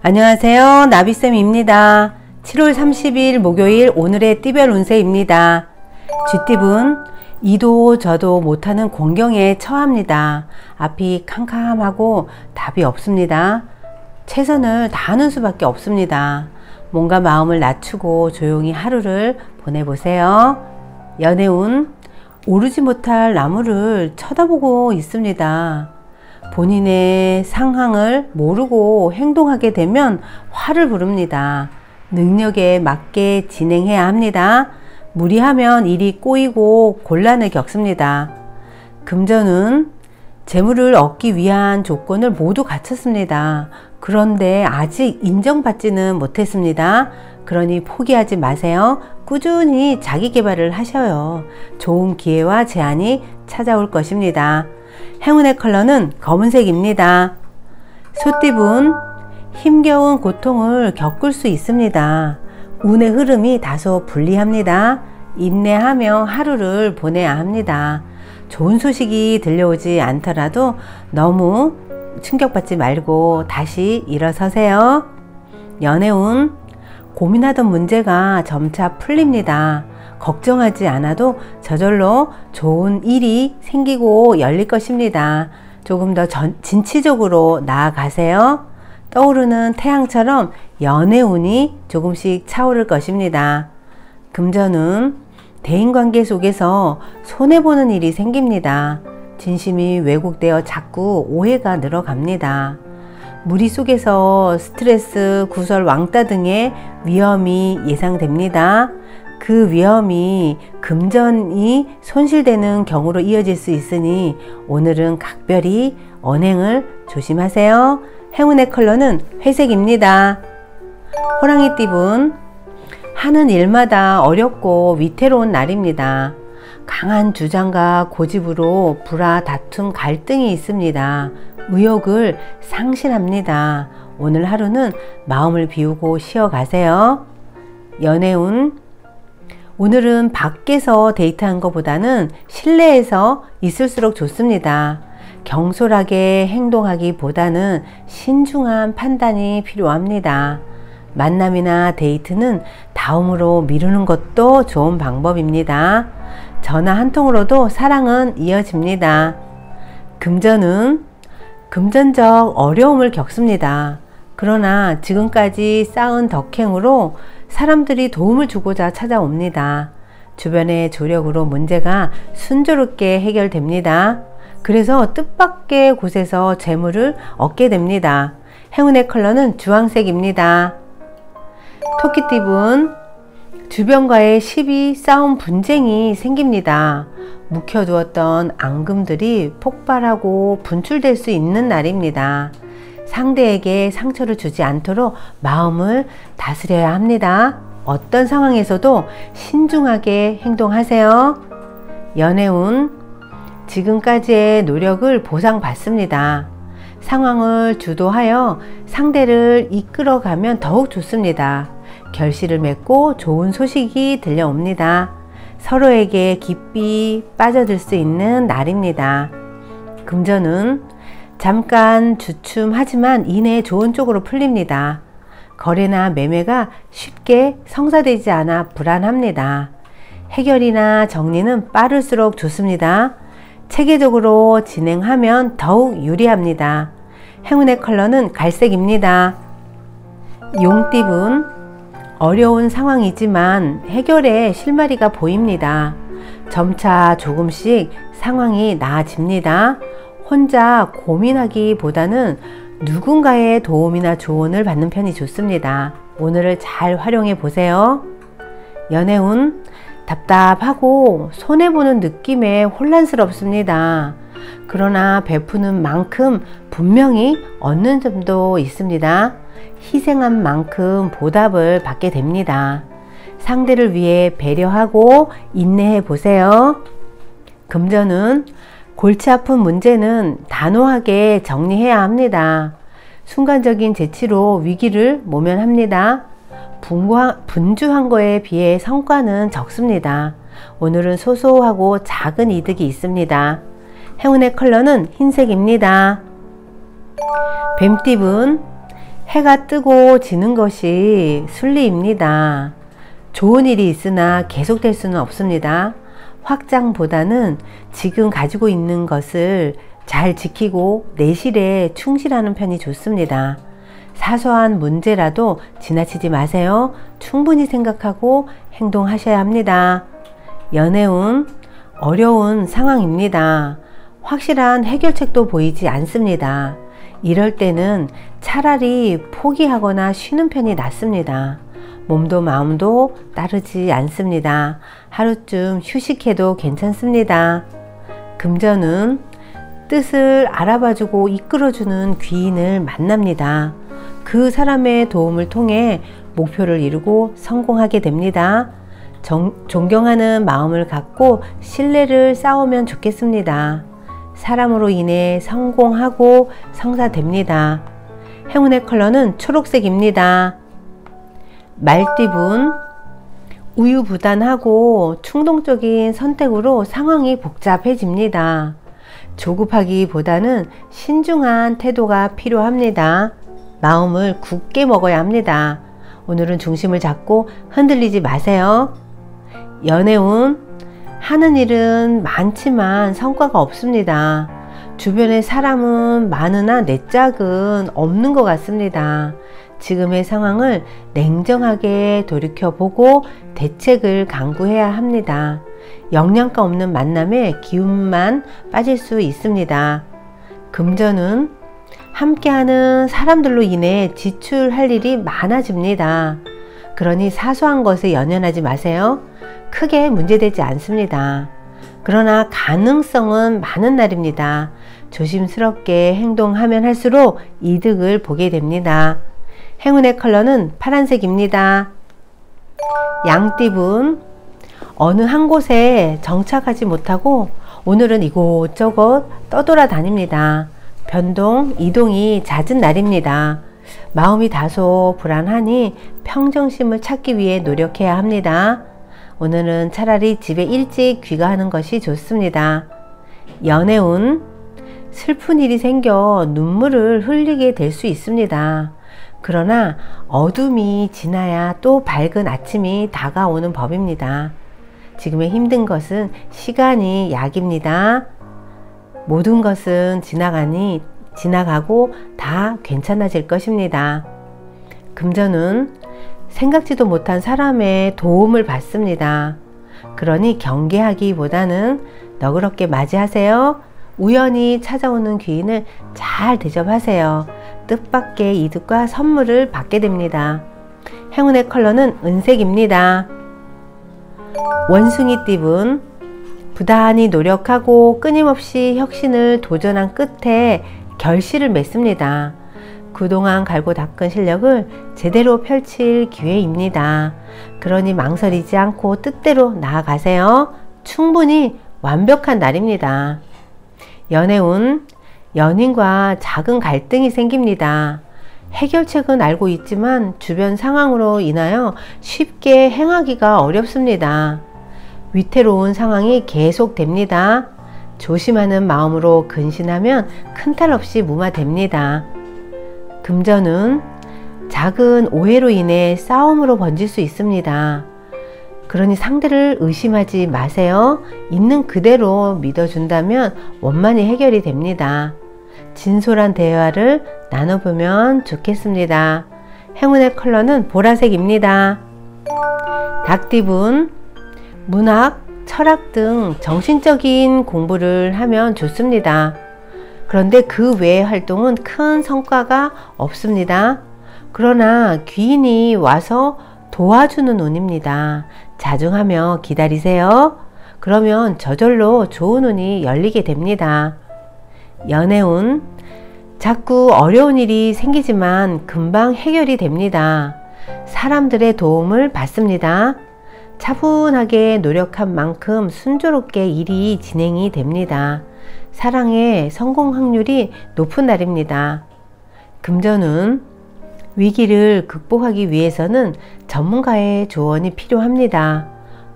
안녕하세요. 나비쌤입니다. 7월 30일 목요일 오늘의 띠별 운세입니다. 쥐띠분 이도 저도 못하는 공경에 처합니다. 앞이 캄캄하고 답이 없습니다. 최선을 다하는 수밖에 없습니다. 뭔가 마음을 낮추고 조용히 하루를 보내보세요. 연애운 오르지 못할 나무를 쳐다보고 있습니다. 본인의 상황을 모르고 행동하게 되면 화를 부릅니다. 능력에 맞게 진행해야 합니다. 무리하면 일이 꼬이고 곤란을 겪습니다. 금전은 재물을 얻기 위한 조건을 모두 갖췄습니다. 그런데 아직 인정받지는 못했습니다. 그러니 포기하지 마세요. 꾸준히 자기 개발을 하셔요. 좋은 기회와 제안이 찾아올 것입니다. 행운의 컬러는 검은색입니다. 소띠분 힘겨운 고통을 겪을 수 있습니다. 운의 흐름이 다소 불리합니다. 인내하며 하루를 보내야 합니다. 좋은 소식이 들려오지 않더라도 너무 충격받지 말고 다시 일어서세요. 연애운 고민하던 문제가 점차 풀립니다. 걱정하지 않아도 저절로 좋은 일이 생기고 열릴 것입니다. 조금 더 진취적으로 나아가세요. 떠오르는 태양처럼 연애운이 조금씩 차오를 것입니다. 금전은 대인관계 속에서 손해보는 일이 생깁니다. 진심이 왜곡되어 자꾸 오해가 늘어갑니다. 무리 속에서 스트레스, 구설, 왕따 등의 위험이 예상됩니다. 그 위험이 금전이 손실되는 경우로 이어질 수 있으니 오늘은 각별히 언행을 조심하세요. 행운의 컬러는 회색입니다. 호랑이띠분 하는 일마다 어렵고 위태로운 날입니다. 강한 주장과 고집으로 불화, 다툼, 갈등이 있습니다. 의욕을 상실합니다. 오늘 하루는 마음을 비우고 쉬어가세요. 연애운 오늘은 밖에서 데이트한 것보다는 실내에서 있을수록 좋습니다. 경솔하게 행동하기보다는 신중한 판단이 필요합니다. 만남이나 데이트는 다음으로 미루는 것도 좋은 방법입니다. 전화 한 통으로도 사랑은 이어집니다. 금전은 금전적 어려움을 겪습니다. 그러나 지금까지 쌓은 덕행으로 사람들이 도움을 주고자 찾아옵니다. 주변의 조력으로 문제가 순조롭게 해결됩니다. 그래서 뜻밖의 곳에서 재물을 얻게 됩니다. 행운의 컬러는 주황색입니다. 토끼띠분 주변과의 시비, 싸움, 분쟁이 생깁니다. 묵혀두었던 앙금들이 폭발하고 분출될 수 있는 날입니다. 상대에게 상처를 주지 않도록 마음을 다스려야 합니다. 어떤 상황에서도 신중하게 행동하세요. 연애운 지금까지의 노력을 보상받습니다. 상황을 주도하여 상대를 이끌어가면 더욱 좋습니다. 결실을 맺고 좋은 소식이 들려옵니다. 서로에게 깊이 빠져들 수 있는 날입니다. 금전은 잠깐 주춤하지만 이내 좋은 쪽으로 풀립니다. 거래나 매매가 쉽게 성사되지 않아 불안합니다. 해결이나 정리는 빠를수록 좋습니다. 체계적으로 진행하면 더욱 유리합니다. 행운의 컬러는 갈색입니다. 용띠분 어려운 상황이지만 해결의 실마리가 보입니다. 점차 조금씩 상황이 나아집니다. 혼자 고민하기보다는 누군가의 도움이나 조언을 받는 편이 좋습니다. 오늘을 잘 활용해 보세요. 연애운 답답하고 손해보는 느낌에 혼란스럽습니다. 그러나 베푸는 만큼 분명히 얻는 점도 있습니다. 희생한 만큼 보답을 받게 됩니다. 상대를 위해 배려하고 인내해 보세요. 금전은 골치 아픈 문제는 단호하게 정리해야 합니다. 순간적인 재치로 위기를 모면합니다. 분주한 거에 비해 성과는 적습니다. 오늘은 소소하고 작은 이득이 있습니다. 행운의 컬러는 흰색입니다. 뱀띠분 해가 뜨고 지는 것이 순리입니다. 좋은 일이 있으나 계속될 수는 없습니다. 확장보다는 지금 가지고 있는 것을 잘 지키고 내실에 충실하는 편이 좋습니다. 사소한 문제라도 지나치지 마세요. 충분히 생각하고 행동하셔야 합니다. 연애운 어려운 상황입니다. 확실한 해결책도 보이지 않습니다. 이럴 때는 차라리 포기하거나 쉬는 편이 낫습니다. 몸도 마음도 따르지 않습니다. 하루쯤 휴식해도 괜찮습니다. 금전은 뜻을 알아봐주고 이끌어주는 귀인을 만납니다. 그 사람의 도움을 통해 목표를 이루고 성공하게 됩니다. 존경하는 마음을 갖고 신뢰를 쌓으면 좋겠습니다. 사람으로 인해 성공하고 성사됩니다. 행운의 컬러는 초록색입니다. 말띠분, 우유부단하고 충동적인 선택으로 상황이 복잡해집니다. 조급하기보다는 신중한 태도가 필요합니다. 마음을 굳게 먹어야 합니다. 오늘은 중심을 잡고 흔들리지 마세요. 연애운, 하는 일은 많지만 성과가 없습니다. 주변에 사람은 많으나 내 짝은 없는 것 같습니다. 지금의 상황을 냉정하게 돌이켜보고 대책을 강구해야 합니다. 영양가 없는 만남에 기운만 빠질 수 있습니다. 금전은 함께하는 사람들로 인해 지출할 일이 많아집니다. 그러니 사소한 것에 연연하지 마세요. 크게 문제되지 않습니다. 그러나 가능성은 많은 날입니다. 조심스럽게 행동하면 할수록 이득을 보게 됩니다. 행운의 컬러는 파란색입니다. 양띠분, 어느 한 곳에 정착하지 못하고 오늘은 이곳저곳 떠돌아다닙니다. 변동, 이동이 잦은 날입니다. 마음이 다소 불안하니 평정심을 찾기 위해 노력해야 합니다. 오늘은 차라리 집에 일찍 귀가하는 것이 좋습니다. 연애운, 슬픈 일이 생겨 눈물을 흘리게 될 수 있습니다. 그러나 어둠이 지나야 또 밝은 아침이 다가오는 법입니다. 지금의 힘든 것은 시간이 약입니다. 모든 것은 지나가고 다 괜찮아질 것입니다. 금전은 생각지도 못한 사람의 도움을 받습니다. 그러니 경계하기보다는 너그럽게 맞이하세요. 우연히 찾아오는 귀인을 잘 대접하세요. 뜻밖의 이득과 선물을 받게 됩니다. 행운의 컬러는 은색입니다. 원숭이띠분, 부단히 노력하고 끊임없이 혁신을 도전한 끝에 결실을 맺습니다. 그동안 갈고 닦은 실력을 제대로 펼칠 기회입니다. 그러니 망설이지 않고 뜻대로 나아가세요. 충분히 완벽한 날입니다. 연애운, 연인과 작은 갈등이 생깁니다. 해결책은 알고 있지만 주변 상황으로 인하여 쉽게 행하기가 어렵습니다. 위태로운 상황이 계속됩니다. 조심하는 마음으로 근신하면 큰 탈 없이 무마됩니다. 금전은 작은 오해로 인해 싸움으로 번질 수 있습니다. 그러니 상대를 의심하지 마세요. 있는 그대로 믿어준다면 원만히 해결이 됩니다. 진솔한 대화를 나눠보면 좋겠습니다. 행운의 컬러는 보라색입니다. 닭띠분, 문학, 철학 등 정신적인 공부를 하면 좋습니다. 그런데 그 외의 활동은 큰 성과가 없습니다. 그러나 귀인이 와서 도와주는 운입니다. 자중하며 기다리세요. 그러면 저절로 좋은 운이 열리게 됩니다. 연애운, 자꾸 어려운 일이 생기지만 금방 해결이 됩니다. 사람들의 도움을 받습니다. 차분하게 노력한 만큼 순조롭게 일이 진행이 됩니다. 사랑의 성공 확률이 높은 날입니다. 금전운, 위기를 극복하기 위해서는 전문가의 조언이 필요합니다.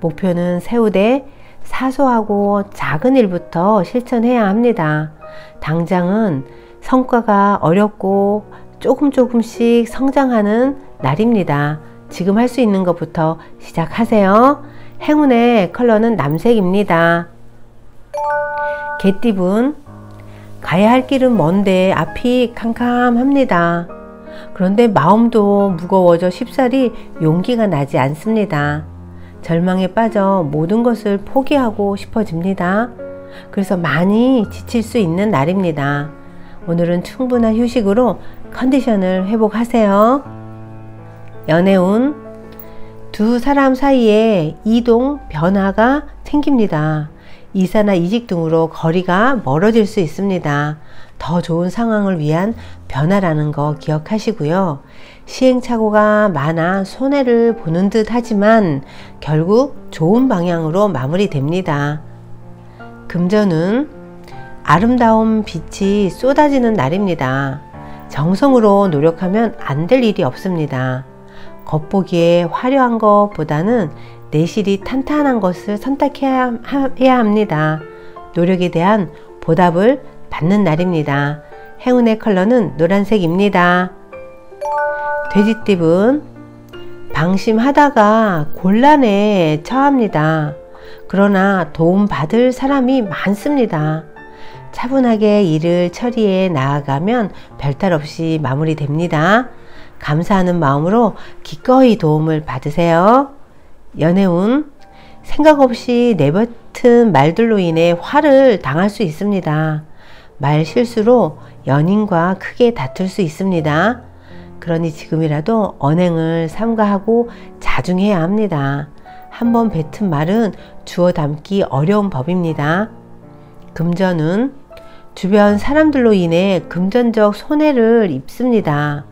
목표는 세우되 사소하고 작은 일부터 실천해야 합니다. 당장은 성과가 어렵고 조금씩 성장하는 날입니다. 지금 할 수 있는 것부터 시작하세요. 행운의 컬러는 남색입니다. 개띠분, 가야 할 길은 먼데 앞이 캄캄합니다. 그런데 마음도 무거워져 쉽사리 용기가 나지 않습니다. 절망에 빠져 모든 것을 포기하고 싶어집니다. 그래서 많이 지칠 수 있는 날입니다. 오늘은 충분한 휴식으로 컨디션을 회복하세요. 연애운, 두 사람 사이에 이동, 변화가 생깁니다. 이사나 이직 등으로 거리가 멀어질 수 있습니다. 더 좋은 상황을 위한 변화라는 거 기억하시고요. 시행착오가 많아 손해를 보는 듯 하지만 결국 좋은 방향으로 마무리됩니다. 금전운, 아름다운 빛이 쏟아지는 날입니다. 정성으로 노력하면 안 될 일이 없습니다. 겉보기에 화려한 것보다는 내실이 탄탄한 것을 선택해야 합니다. 노력에 대한 보답을 받는 날입니다. 행운의 컬러는 노란색입니다. 돼지띠분, 방심하다가 곤란에 처합니다. 그러나 도움받을 사람이 많습니다. 차분하게 일을 처리해 나아가면 별탈 없이 마무리됩니다. 감사하는 마음으로 기꺼이 도움을 받으세요. 연애운, 생각 없이 내뱉은 말들로 인해 화를 당할 수 있습니다. 말 실수로 연인과 크게 다툴 수 있습니다. 그러니 지금이라도 언행을 삼가하고 자중해야 합니다. 한번 뱉은 말은 주워 담기 어려운 법입니다. 금전운, 주변 사람들로 인해 금전적 손해를 입습니다.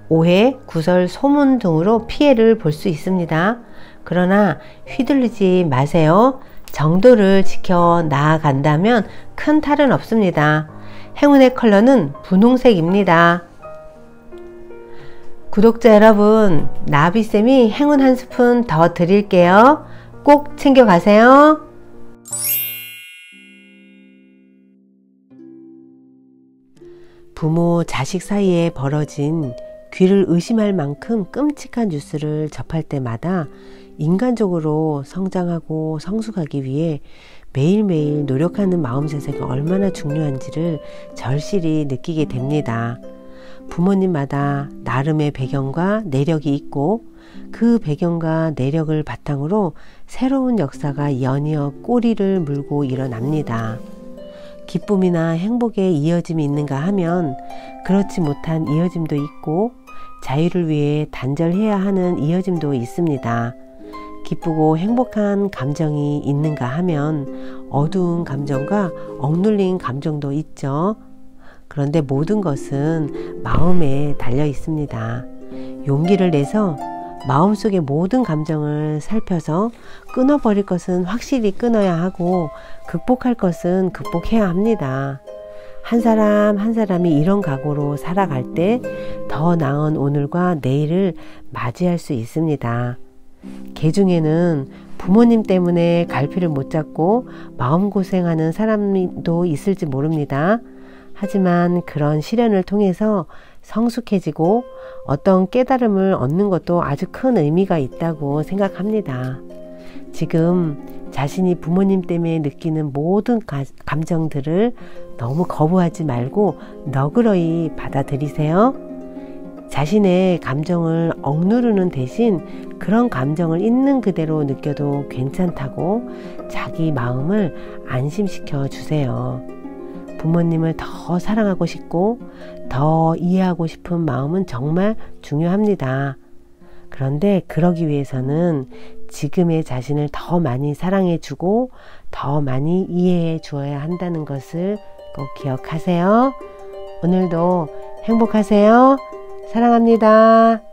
오해, 구설, 소문 등으로 피해를 볼 수 있습니다. 그러나 휘둘리지 마세요. 정도를 지켜 나아간다면 큰 탈은 없습니다. 행운의 컬러는 분홍색입니다. 구독자 여러분, 나비쌤이 행운 한 스푼 더 드릴게요. 꼭 챙겨가세요. 부모, 자식 사이에 벌어진 귀를 의심할 만큼 끔찍한 뉴스를 접할 때마다 인간적으로 성장하고 성숙하기 위해 매일매일 노력하는 마음 자세가 얼마나 중요한지를 절실히 느끼게 됩니다. 부모님마다 나름의 배경과 내력이 있고 그 배경과 내력을 바탕으로 새로운 역사가 연이어 꼬리를 물고 일어납니다. 기쁨이나 행복에 이어짐이 있는가 하면 그렇지 못한 이어짐도 있고 자유를 위해 단절해야 하는 이어짐도 있습니다. 기쁘고 행복한 감정이 있는가 하면 어두운 감정과 억눌린 감정도 있죠. 그런데 모든 것은 마음에 달려 있습니다. 용기를 내서 마음속의 모든 감정을 살펴서 끊어버릴 것은 확실히 끊어야 하고 극복할 것은 극복해야 합니다. 한 사람 한 사람이 이런 각오로 살아갈 때 더 나은 오늘과 내일을 맞이할 수 있습니다. 개 중에는 부모님 때문에 갈피를 못 잡고 마음고생하는 사람도 있을지 모릅니다. 하지만 그런 시련을 통해서 성숙해지고 어떤 깨달음을 얻는 것도 아주 큰 의미가 있다고 생각합니다. 지금 자신이 부모님 때문에 느끼는 모든 감정들을 너무 거부하지 말고 너그러이 받아들이세요. 자신의 감정을 억누르는 대신 그런 감정을 있는 그대로 느껴도 괜찮다고 자기 마음을 안심시켜 주세요. 부모님을 더 사랑하고 싶고 더 이해하고 싶은 마음은 정말 중요합니다. 그런데 그러기 위해서는 지금의 자신을 더 많이 사랑해 주고 더 많이 이해해 주어야 한다는 것을 꼭 기억하세요. 오늘도 행복하세요. 사랑합니다.